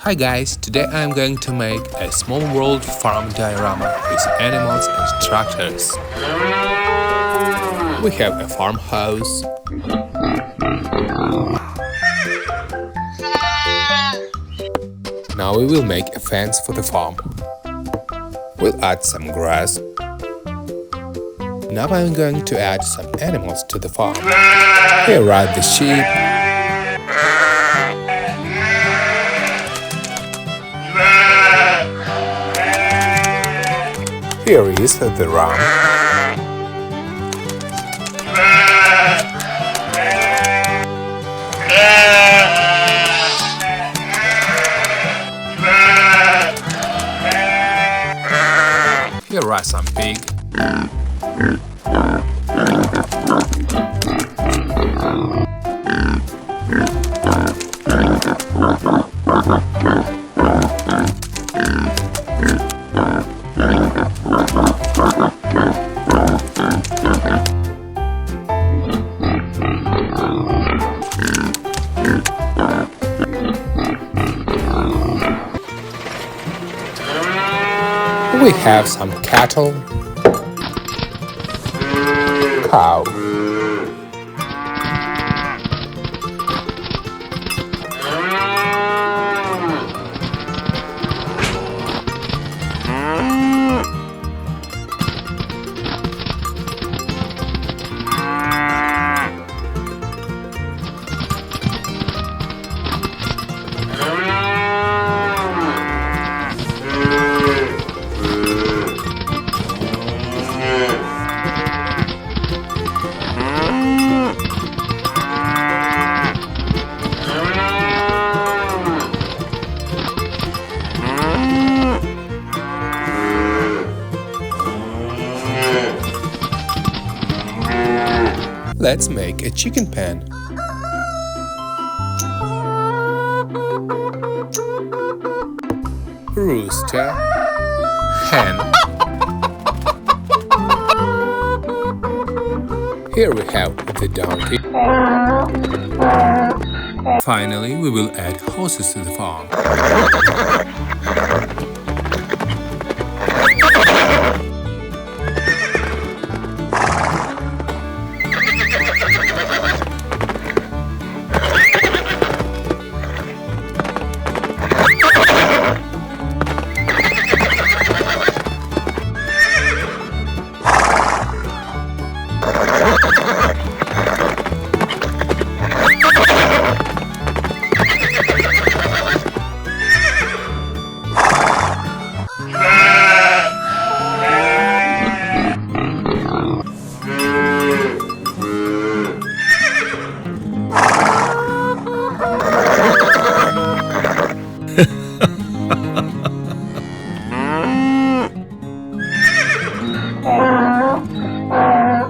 Hi guys, today I am going to make a small world farm diorama with animals and tractors. We have a farmhouse, now we will make a fence for the farm. We'll add some grass. Now I'm going to add some animals to the farm. Here are the sheep, here is the ram. Here are some pig. We have some cattle, cow, Let's make a chicken pen. Rooster, hen. Here we have the donkey. Finally, we will add horses to the farm.